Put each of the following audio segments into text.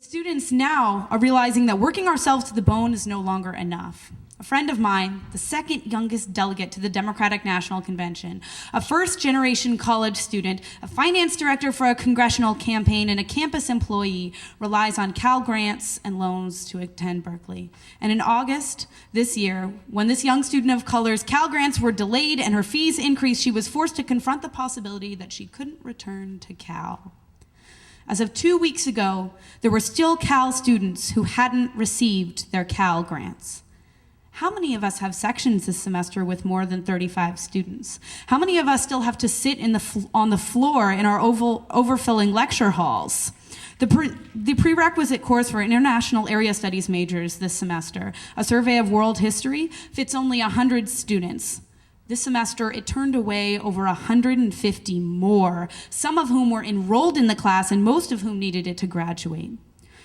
Students now are realizing that working ourselves to the bone is no longer enough. A friend of mine, the second youngest delegate to the Democratic National Convention, a first-generation college student, a finance director for a congressional campaign, and a campus employee, relies on Cal grants and loans to attend Berkeley. And in August this year, when this young student of color's Cal grants were delayed and her fees increased, she was forced to confront the possibility that she couldn't return to Cal. As of 2 weeks ago, there were still Cal students who hadn't received their Cal grants. How many of us have sections this semester with more than 35 students? How many of us still have to sit on the floor in our overfilling lecture halls? The prerequisite course for international area studies majors this semester, a survey of world history, fits only 100 students. This semester, it turned away over 150 more, some of whom were enrolled in the class and most of whom needed it to graduate.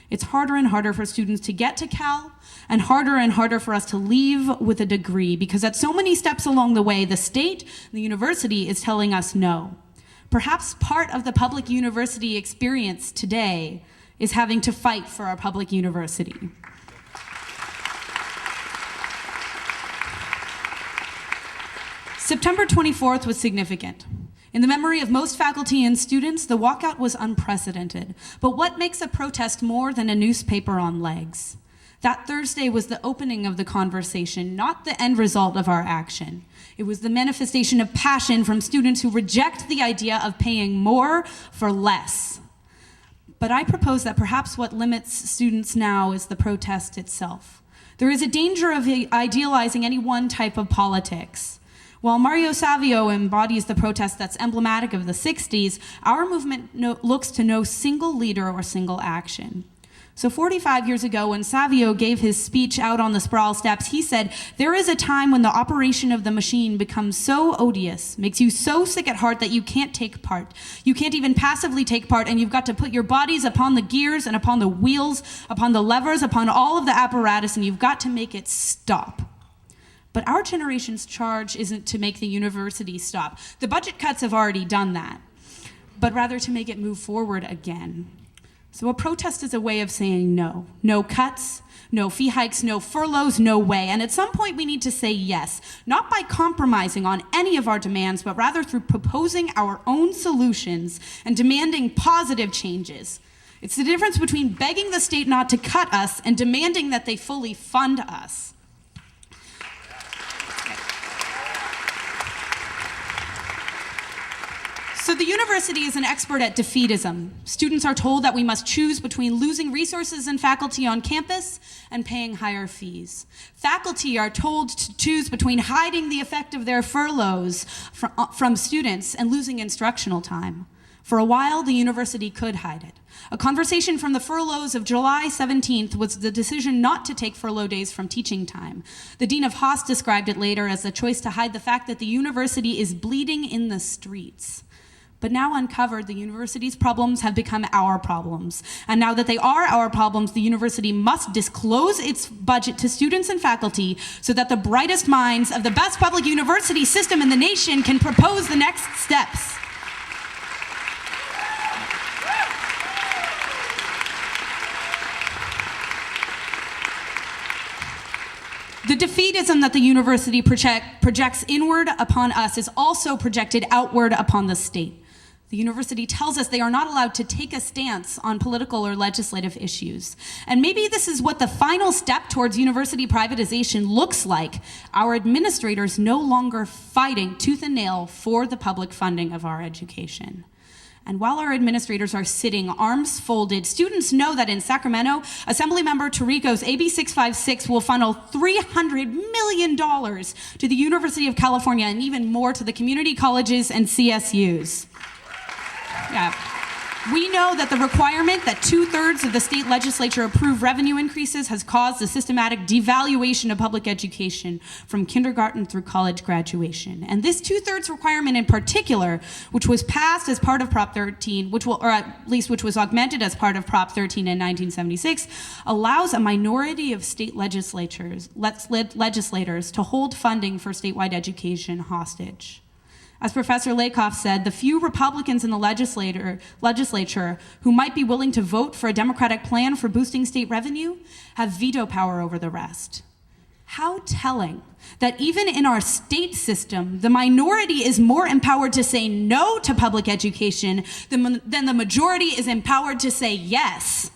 It's harder and harder for students to get to Cal, and harder for us to leave with a degree, because at so many steps along the way, the state, the university is telling us no. Perhaps part of the public university experience today is having to fight for our public university. September 24th was significant. In the memory of most faculty and students, the walkout was unprecedented. But what makes a protest more than a newspaper on legs? That Thursday was the opening of the conversation, not the end result of our action. It was the manifestation of passion from students who reject the idea of paying more for less. But I propose that perhaps what limits students now is the protest itself. There is a danger of idealizing any one type of politics. While Mario Savio embodies the protest that's emblematic of the 60s, our movement looks to no single leader or single action. So 45 years ago, when Savio gave his speech out on the Sprawl Steps, he said, "There is a time when the operation of the machine becomes so odious, makes you so sick at heart that you can't take part. You can't even passively take part, and you've got to put your bodies upon the gears and upon the wheels, upon the levers, upon all of the apparatus, and you've got to make it stop." But our generation's charge isn't to make the university stop. The budget cuts have already done that, but rather to make it move forward again. So a protest is a way of saying no. No cuts, no fee hikes, no furloughs, no way. And at some point we need to say yes, not by compromising on any of our demands, but rather through proposing our own solutions and demanding positive changes. It's the difference between begging the state not to cut us and demanding that they fully fund us. So the university is an expert at defeatism. Students are told that we must choose between losing resources and faculty on campus and paying higher fees. Faculty are told to choose between hiding the effect of their furloughs from students and losing instructional time. For a while, the university could hide it. A conversation from the furloughs of July 17th was the decision not to take furlough days from teaching time. The Dean of Haas described it later as a choice to hide the fact that the university is bleeding in the streets. But now uncovered, the university's problems have become our problems. And now that they are our problems, the university must disclose its budget to students and faculty so that the brightest minds of the best public university system in the nation can propose the next steps. The defeatism that the university projects inward upon us is also projected outward upon the state. The university tells us they are not allowed to take a stance on political or legislative issues. And maybe this is what the final step towards university privatization looks like. Our administrators no longer fighting tooth and nail for the public funding of our education. And while our administrators are sitting arms folded, students know that in Sacramento, Assemblymember Tirico's AB 656 will funnel $300 million to the University of California and even more to the community colleges and CSUs. Yeah. We know that the requirement that 2/3 of the state legislature approve revenue increases has caused a systematic devaluation of public education from kindergarten through college graduation. And this 2/3 requirement in particular, which was passed as part of Prop 13, which was augmented as part of Prop 13 in 1976, allows a minority of state legislators to hold funding for statewide education hostage. As Professor Lakoff said, the few Republicans in the legislature who might be willing to vote for a Democratic plan for boosting state revenue have veto power over the rest. How telling that even in our state system, the minority is more empowered to say no to public education than the majority is empowered to say yes.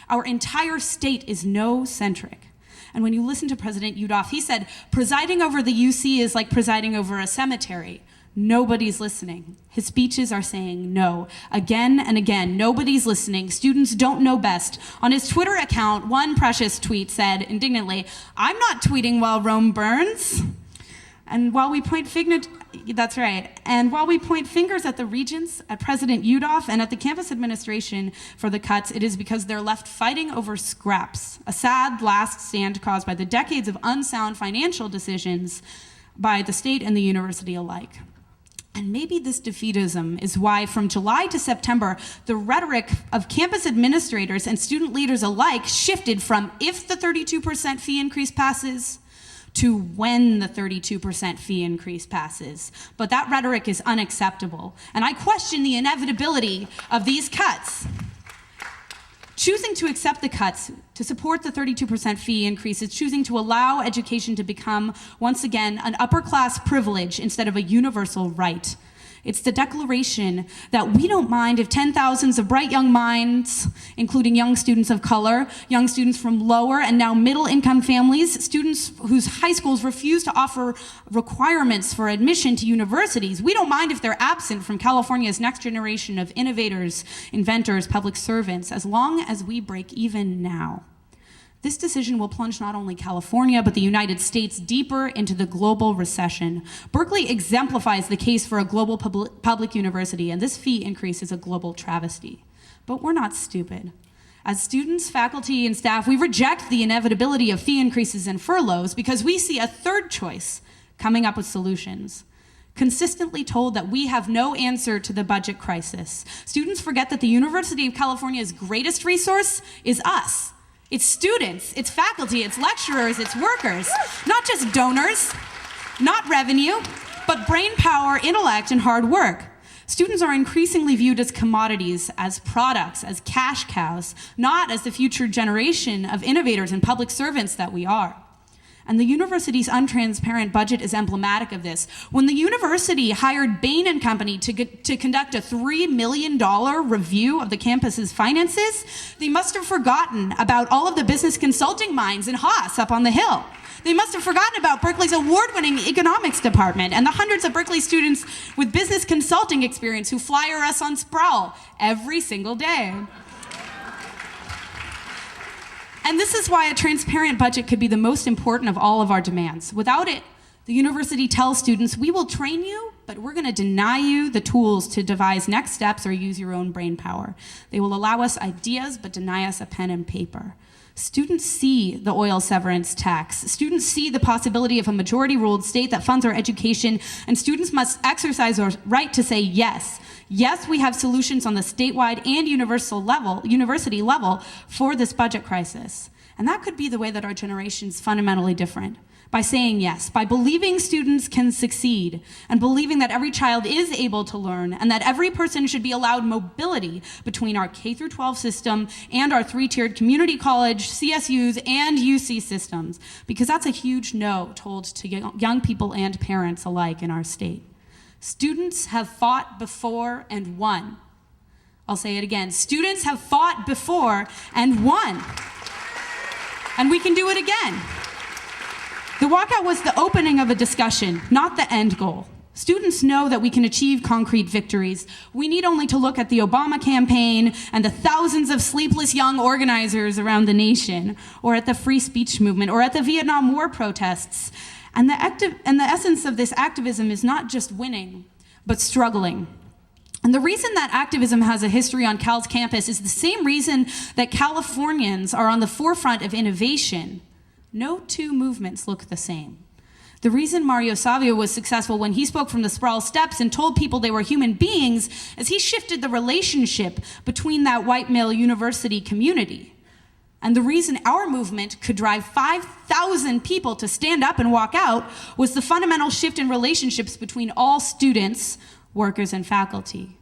Our entire state is no-centric. And when you listen to President Yudof, he said, presiding over the UC is like presiding over a cemetery. Nobody's listening. His speeches are saying no. Again and again, nobody's listening. Students don't know best. On his Twitter account, one precious tweet said indignantly, "I'm not tweeting while Rome burns." And while we point that's right. And while we point fingers at the regents, at President Yudof, and at the campus administration for the cuts, it is because they're left fighting over scraps, a sad last stand caused by the decades of unsound financial decisions by the state and the university alike. And maybe this defeatism is why from July to September, the rhetoric of campus administrators and student leaders alike shifted from if the 32% fee increase passes to when the 32% fee increase passes. But that rhetoric is unacceptable. And I question the inevitability of these cuts. Choosing to accept the cuts, to support the 32% fee increase, is choosing to allow education to become, once again, an upper-class privilege instead of a universal right. It's the declaration that we don't mind if 10,000s of bright young minds, including young students of color, young students from lower and now middle-income families, students whose high schools refuse to offer requirements for admission to universities, we don't mind if they're absent from California's next generation of innovators, inventors, public servants, as long as we break even now. This decision will plunge not only California, but the United States deeper into the global recession. Berkeley exemplifies the case for a global public university, and this fee increase is a global travesty. But we're not stupid. As students, faculty, and staff, we reject the inevitability of fee increases and furloughs because we see a third choice: coming up with solutions. Consistently told that we have no answer to the budget crisis, students forget that the University of California's greatest resource is us. It's students, it's faculty, it's lecturers, it's workers, not just donors, not revenue, but brain power, intellect, and hard work. Students are increasingly viewed as commodities, as products, as cash cows, not as the future generation of innovators and public servants that we are. And the university's untransparent budget is emblematic of this. When the university hired Bain & Company to conduct a $3 million review of the campus's finances, they must have forgotten about all of the business consulting minds in Haas up on the hill. They must have forgotten about Berkeley's award-winning economics department and the hundreds of Berkeley students with business consulting experience who flyer us on Sproul every single day. And this is why a transparent budget could be the most important of all of our demands. Without it, the university tells students, we will train you, but we're going to deny you the tools to devise next steps or use your own brain power. They will allow us ideas, but deny us a pen and paper. Students see the oil severance tax. Students see the possibility of a majority-ruled state that funds our education, and students must exercise our right to say yes. Yes, we have solutions on the statewide and university level for this budget crisis. And that could be the way that our generation's fundamentally different. By saying yes, by believing students can succeed, and believing that every child is able to learn, and that every person should be allowed mobility between our K-12 system and our three-tiered community college, CSUs, and UC systems, because that's a huge no told to young people and parents alike in our state. Students have fought before and won. I'll say it again. Students have fought before and won. And we can do it again. The walkout was the opening of a discussion, not the end goal. Students know that we can achieve concrete victories. We need only to look at the Obama campaign and the thousands of sleepless young organizers around the nation, or at the free speech movement, or at the Vietnam War protests. And the essence of this activism is not just winning, but struggling. And the reason that activism has a history on Cal's campus is the same reason that Californians are on the forefront of innovation. No two movements look the same. The reason Mario Savio was successful when he spoke from the Sproul steps and told people they were human beings is he shifted the relationship between that white male university community. And the reason our movement could drive 5,000 people to stand up and walk out was the fundamental shift in relationships between all students, workers, and faculty.